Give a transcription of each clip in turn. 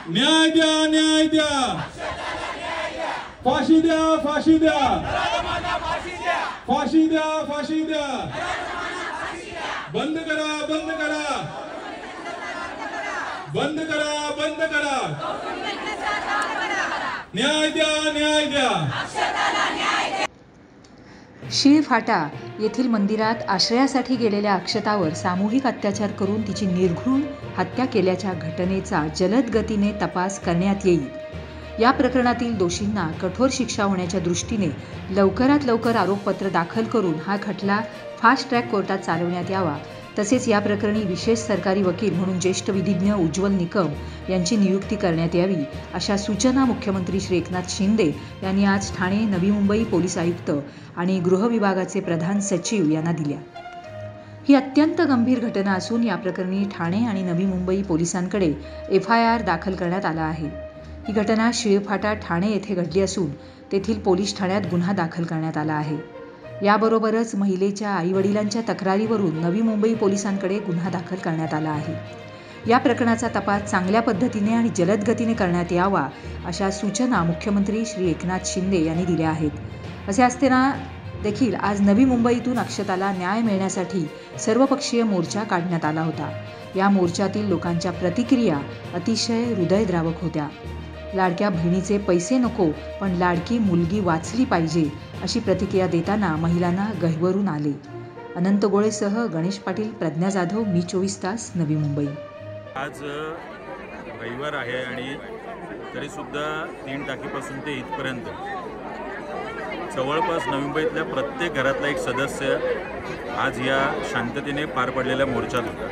न्याय द्या, न्याय द्या, फाशी द्या, फाशी द्या, फाशी द्या, फाशी द्या, बंद करा, बंद करा, बंद करा, बंद करा, न्याय द्या, न्याय द्या। शीळफाटा येथील मंदिरात आश्रयासाठी गेलेल्या अक्षतावर सामूहिक अत्याचार करून तिची निर्घृण हत्या केल्याच्या घटनेचा जलद गतीने तपास करण्यात येईल। या प्रकरणातील दोषींना कठोर शिक्षा होण्याच्या दृष्टीने लवकरात लवकर आरोपपत्र दाखल करून हा खटला फास्ट ट्रॅक कोर्टात चालवण्यात यावा। तसेच या प्रकरणी विशेष सरकारी वकील म्हणून ज्येष्ठ विधिज्ञ उज्ज्वल निकम यांची नियुक्ती करण्यात यावी, अशा सूचना मुख्यमंत्री श्री एकनाथ शिंदे यांनी आज ठाणे, नवी मुंबई पोलीस आयुक्त आणि गृह विभागाचे प्रधान सचिव यांना दिल्या। ही अत्यंत गंभीर घटना असून या प्रकरणी ठाणे आणि नवी मुंबई पोलिसांकडे FIR दाखल करण्यात आला आहे। ही घटना शीळफाटा ठाणे येथे घडली असून तेथील पोलीस ठाण्यात गुन्हा दाखल करण्यात आला आहे। याबरोबरच महिलेच्या आईवडिलांच्या तक्रारीवरून नवी मुंबई पोलिसांकडे गुन्हा दाखल करण्यात आला आहे। या प्रकरणाचा तपास चांगल्या पद्धतीने आणि जलद गतीने करण्यात यावा, अशा सूचना मुख्यमंत्री श्री एकनाथ शिंदे यांनी दिल्या आहेत। असे असताना देखील आज नवी मुंबईतून अक्षताला न्याय मिळण्यासाठी सर्वपक्षीय मोर्चा काढण्यात आला होता। या मोर्चातील लोकांच्या प्रतिक्रिया अतिशय हृदयद्रावक होत्या। लाडक्या बहिणीचे पैसे नको, पण लाडकी मुलगी वाचली पाहिजे, अशी प्रतिक्रिया देताना महिलांना गहिवरून आले। अनंत गोळेसह गणेश पाटील, प्रज्ञा जाधव, मी 24 तास, नवी मुंबई। आज रविवार आहे आणि तरीसुद्धा 3 टाकीपासून ते इथपर्यंत जवळपास नवी मुंबईतल्या प्रत्येक घरातला एक सदस्य आज या शांततेने पार पडलेल्या मोर्चात होता।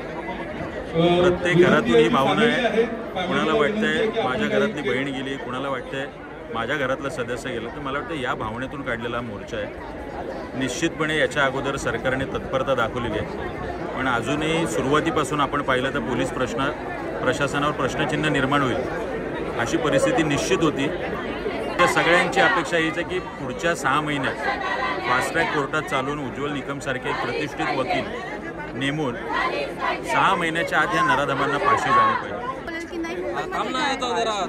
प्रत्येक घरातून ही भावना आहे। कुणाला वाटतंय माझ्या घरातली बहीण गेली, कुणाला वाटतंय माझ्या घरातला सदस्य गेला, तर मला वाटतं या भावनेतून काढलेला मोर्चा आहे। निश्चितपणे याच्या अगोदर सरकारने तत्परता दाखवलेली आहे, पण अजूनही सुरुवातीपासून आपण पाहिलं तर पोलीस प्रशासनावर प्रश्नचिन्ह निर्माण होईल अशी परिस्थिती निश्चित होती। त्या सगळ्यांची अपेक्षा हीच आहे की पुढच्या 6 महिन्यात फास्ट ट्रॅक कोर्टात चालून उज्ज्वल निकमसारखे एक प्रतिष्ठित वकील नेमून 6 महिन्याच्या आत या नराधमांना फाशी झाली पाहिजे।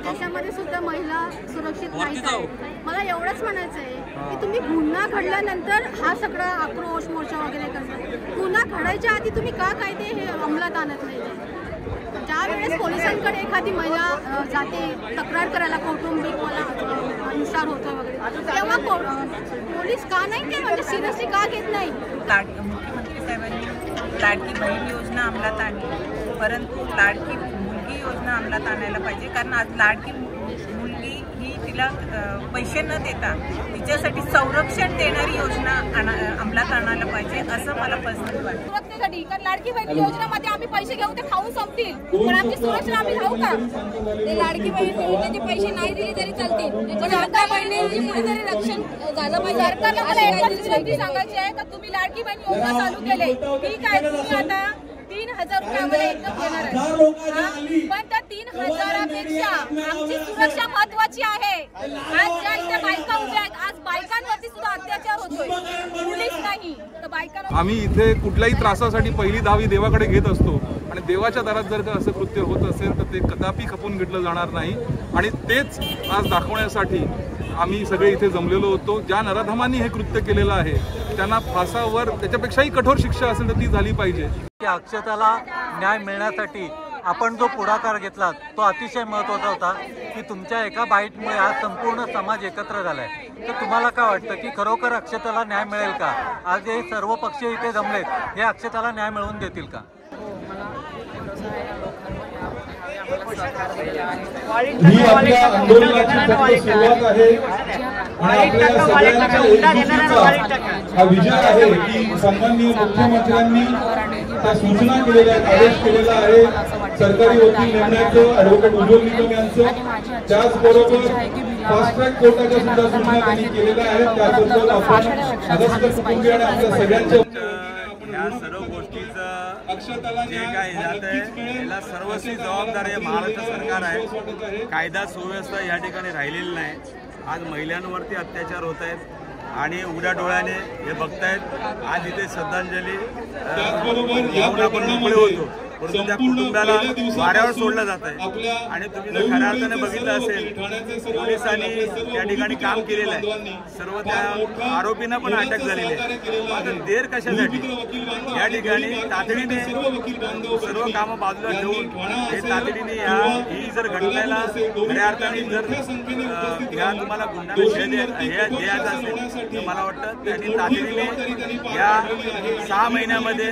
देशामध्ये सुद्धा महिला सुरक्षित नाही। मला एवढंच म्हणायचं आहे की तुम्ही गुन्हा घडल्यानंतर हा सगळा आक्रोश मोर्चा वगैरे करता, गुन्हा घडायच्या आधी तुम्ही का कायदे हे अंमलात आणत नाही? ज्या वेळेस पोलिसांकडे एखादी महिला जाते तक्रार करायला, कौटुंबिक मला हिंसार होतोय वगैरे, तेव्हा पोलीस का नाही ते म्हणजे सिरियसली का घेत नाही? मुख्यमंत्री साहेबांनी लाडकी बहीण योजना अंमलात आणली, परंतु लाडकी मुलगी योजना अंमलात आणायला पाहिजे, कारण आज लाडकी मुलगी ही तिला पैसे न देता तिच्यासाठी संरक्षण देणारी योजना अंमलात आणायला पाहिजे, असं मला पर्सनली वाटतं। सुरक्षेसाठी, कारण लाडकी बहीण योजनेमध्ये आम्ही पैसे घेऊ ते खाऊन संपतील, पण आमची सुरक्षा आम्ही राहू का? ते लाडकी बहीण योजनेचे पैसे नाही दिले तरी चालतील, पण लाडक्या बहिणींचे जरी रक्षण झालं पाहिजे। सरकारला मला एकच विनंती सांगायची आहे का तुम्ही लाडकी बहीण योजना चालू केले, ठीक आहे, तुम्ही आता 3000 रुपये आम्हाला एकदम देणार आहे, पण त्या 3000पेक्षा आमची सुरक्षा महत्वाची आहे। आज ज्या इथे बायका उभ्या आहेत, आज बायकांवरती सुद्धा अत्याचार होतोय, पोलीस नाही तर बायकांवर। आम्ही इथे कुठल्याही त्रासासाठी पहिली धावी देवाकडे घेत असतो आणि देवाच्या दारात जर का असं कृत्य होत असेल तर ते कदापि खपून घेतलं जाणार नाही, आणि तेच आज दाखवण्यासाठी आम्ही सगळे इथे जमलेलो होतो। ज्या नराधमांनी हे कृत्य केलेलं आहे त्यांना फासावर त्याच्यापेक्षाही कठोर शिक्षा असेल तर ती झाली पाहिजे। अक्षताला न्याय मिळण्यासाठी आपण जो पुढाकार घेतला तो अतिशय महत्त्वाचा होता की तुमच्या एका बाईटमुळे आज संपूर्ण समाज एकत्र झालाय। तर तुम्हाला काय वाटतं की खरोखर अक्षताला न्याय मिळेल का? आज हे सर्व पक्ष इथे जमलेत, हे अक्षताला न्याय मिळवून देतील का? ही आपल्या आंदोलनाची सुरुवात आहे आणि आपल्या सगळ्यांच्या एकजुटीचा हा विजय आहे की सन्माननीय मुख्यमंत्र्यांनी त्या सूचना केलेल्या आहेत, आदेश केलेला आहे सरकारी वकील नेमण्याचं, ॲडव्होकेट उज्ज्वल निकम यांचं, त्याचबरोबर फास्ट ट्रॅक कोर्टाच्या सुद्धा सूचना त्यांनी केलेल्या आहेत। त्याबद्दल आपण अगस्त कुटुंबीय आणि आपल्या सगळ्यांच्या या सर्व गोष्टीचं जे काही जात आहे याला सर्वस्वी जबाबदार हे महाराष्ट्र सरकार आहे। कायदा सुव्यवस्था या ठिकाणी राहिलेली नाही। आज महिलांवरती अत्याचार होत आहेत आणि उघड्या डोळ्याने हे बघतायत। आज इथे श्रद्धांजली आपण मोकळे होतो, परंतु त्या कुटुंबाला वाऱ्यावर सोडलं जात आहे। आणि तुम्ही जर खऱ्या अर्थाने बघितलं असेल, पोलिसांनी त्या ठिकाणी काम केलेलं आहे, सर्व त्या आरोपींना पण अटक झालेली आहे। मात्र देर कशासाठी? या ठिकाणी तातडीने सर्व कामं बाजूला ठेवून हे तातडीने ही जर घटनेला खऱ्या अर्थाने जर या तुम्हाला गुन्ह्याला छेद द्यायचा असेल तर मला वाटतं त्यांनी तातडीने या 6 महिन्यामध्ये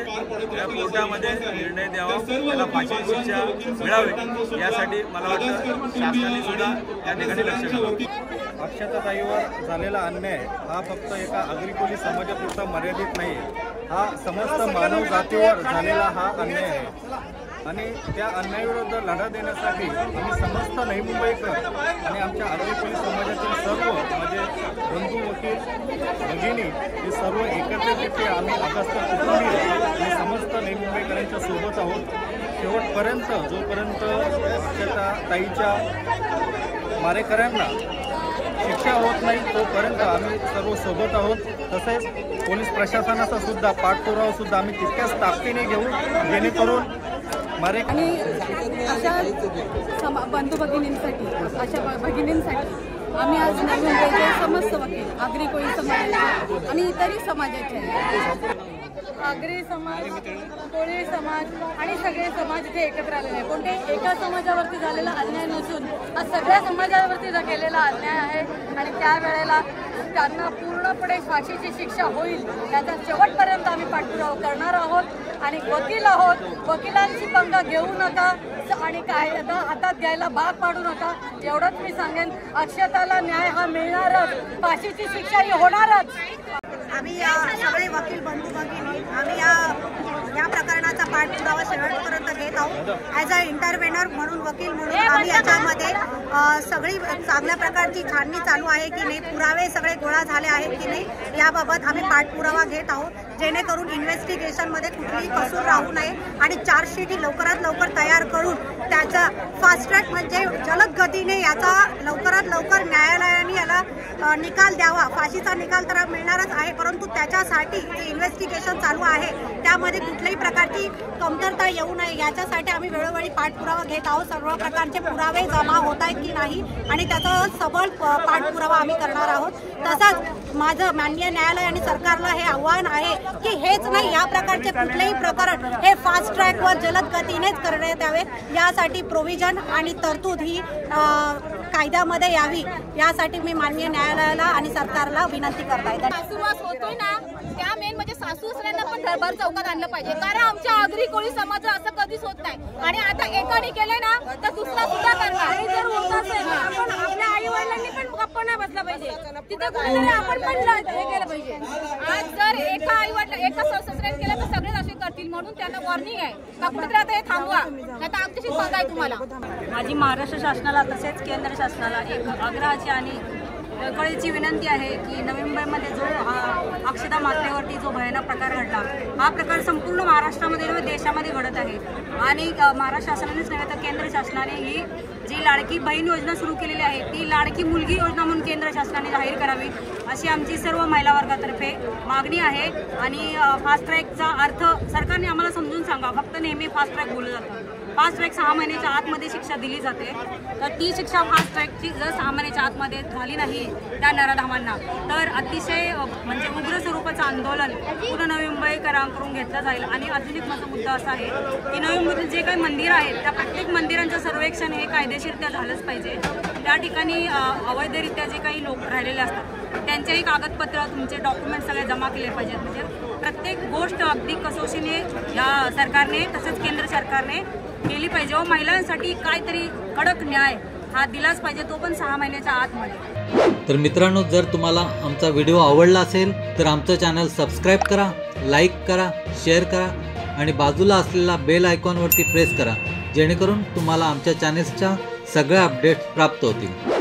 या कोर्टामध्ये निर्णय द्यावा, त्याला फाशीची शिक्षा मिळावी यासाठी मला वाटतं शासनाने सुद्धा या ठिकाणी लक्ष द्यावं। अक्षताताईवर झालेला अन्याय हा फक्त एका आगरी कोळी समाजापुरता मर्यादित नाही, हा समस्त मानव जातीवर झालेला हा अन्याय आहे। आणि त्या अन्यायाविरुद्ध लढा देण्यासाठी आम्ही समस्त नवी मुंबईकर आणि आमच्या आगरी कोळी समाजातील सर्व म्हणजे बंधू वकील भगिनी हे सर्व एकत्रितरित्या आम्ही अगस्त कुटुंबीय आणि समस्त नवी मुंबईकरांच्या सोबत आहोत। शेवटपर्यंत जोपर्यंत अक्षताताईच्या मारेकऱ्यांना शिक्षा होत नाही तोपर्यंत आम्ही सर्व सोबत आहोत। तसेच पोलीस प्रशासनाचा सुद्धा पाठपुरावा सुद्धा आम्ही तितक्याच ताकदीने घेऊ जेणेकरून आणि अशा बंधू भगिनींसाठी अशा भगिनींसाठी आम्ही आज नवी मुंबईचे समस्त वकील आगरी कोळी समाजाचे आणि इतरही समाजाचे आगरी समाज, कोळी समाज आणि सगळे समाज इथे एकत्र आलेले आहे। कोणते एका समाजावरती झालेला अन्याय नसून हा सगळ्या समाजावरती केलेला अन्याय आहे आणि त्यावेळेला त्यांना पूर्णपणे फाशीची शिक्षा होईल याचा शेवटपर्यंत आम्ही पाठपुरावा करणार आहोत। आणि वकील आहोत, वकिलांची पंगा घेऊ नका आणि कायदा हातात घ्यायला भाग पाडू नका एवढंच मी सांगेन। अक्षताला न्याय हा मिळणारच, फाशीची शिक्षा ही होणारच। आम्ही सगळे वकील बंधू भगिनी आम्ही या प्रकरणाचा पाठपुरावा शेवटपर्यंत घेत आहोत। ॲज अ इंटरव्हेनर म्हणून वकील म्हणून आम्ही याच्यामध्ये सगळी चांगल्या प्रकारची छाननी चालू आहे की नाही, पुरावे सगळे गोळा झाले आहेत की नाही याबाबत आम्ही पाठपुरावा घेत आहोत जेणेकरून इन्व्हेस्टिगेशनमध्ये कुठलीही कसूर राहू नये आणि चार्जशीट ही लवकरात लवकर तयार करून त्याचा फास्ट ट्रॅक म्हणजे जलद गतीने याचा लवकरात लवकर न्यायालयाने याला निकाल द्यावा। फाशीचा निकाल तर मिळणारच आहे परंतु त्याच्यासाठी जे इन्व्हेस्टिगेशन चालू आहे त्यामध्ये कुठल्याही प्रकारची कमतरता येऊ नये याच्यासाठी आम्ही वेळोवेळी पाठपुरावा घेत आहोत। सर्व प्रकारचे पुरावे जमा होत आहेत की नाही आणि त्याचा सबळ पाठपुरावा आम्ही करणार आहोत। तसंच माझं माननीय न्यायालय आणि सरकारला हे आव्हान आहे की हेच नाही या प्रकारचे कुठलेही प्रकरण हे फास्ट ट्रॅकवर जलद गतीनेच करण्यात यावे, यासाठी प्रोव्हिजन आणि तरतूद ही कायद्यामध्ये यावी यासाठी मी माननीय न्यायालयाला आणि सरकारला विनंती करताय। सासूवास होतोय ना त्या मेन म्हणजे सासू सासऱ्यांना पण दरबार चौकात आणलं पाहिजे कारण आमच्या आगरी कोळी समाज असं कधीच होत नाही आणि आता एकाने केले ना तर दुसरा सुद्धा करणार। आणि जर होत असेल आपण आपल्या आई वडिलांनी पण गप्प नाही बसला पाहिजे, तिथे कुठेतरी आपण पण हे केलं पाहिजे। आज जर एका आई वडील एका सासऱ्याने केलं तर सगळेच असे करतील म्हणून त्यांना वॉर्निंग आहे का कुठेतरी आता हे थांबवा नाही तर आमच्याशी पंगा आहे तुम्हाला। माझी महाराष्ट्र शासनाला तसेच केंद्र शासनाला एक आग्रहाची आणि कळीची विनंती आहे की नवी मुंबईमध्ये जो हा अक्षता मात्रेवरती जो भयानक प्रकार घडला हा प्रकार संपूर्ण महाराष्ट्रामध्ये व देशामध्ये घडत आहे आणि महाराष्ट्र शासनानेच नव्हे तर केंद्र शासनाने ही जी लाडकी बहीण योजना सुरू केलेली आहे ती लाडकी मुलगी योजना म्हणून केंद्र शासनाने जाहीर करावी अशी आमची सर्व महिला वर्गातर्फे मागणी आहे। आणि फास्ट ट्रॅकचा अर्थ सरकारने आम्हाला समजून सांगा, फक्त नेहमी फास्ट ट्रॅक बोललं जातं। फास्ट ट्रॅक 6 महिन्याच्या आतमध्ये शिक्षा दिली जाते तर ती शिक्षा फास्ट ट्रॅकची जर 6 महिन्याच्या आतमध्ये झाली नाही त्या नराधामांना तर अतिशय म्हणजे उग्र स्वरूपाचं आंदोलन पूर्ण नवी मुंबईकरांकडून घेतलं जाईल। आणि अजून एक माझा मुद्दा असा आहे की नवी मुंबईतील जे काही मंदिर आहेत त्या प्रत्येक मंदिरांचं सर्वेक्षण हे कायदेशीरत्या झालंच पाहिजे। त्या ठिकाणी अवैधरित्या जे काही लोक राहिलेले असतात त्यांचेही कागदपत्र तुमचे डॉक्युमेंट सगळे जमा केले पाहिजेत। म्हणजे प्रत्येक गोष्ट अगदी कसोशीने या सरकारने तसंच केंद्र सरकारने केली पाहिजे व महिलांसाठी काहीतरी कडक न्याय हा दिलाच पाहिजे, तो पण 6 महिन्याच्या आतमध्ये। तर मित्रांनो, जर तुम्हाला आमचा व्हिडिओ आवडला असेल तर आमचं चॅनल सबस्क्राईब करा, लाईक करा, शेअर करा आणि बाजूला असलेला बेल आयकॉनवरती प्रेस करा जेणेकरून तुम्हाला आमच्या चॅनेल्सच्या सगळ्या अपडेट्स प्राप्त होतील।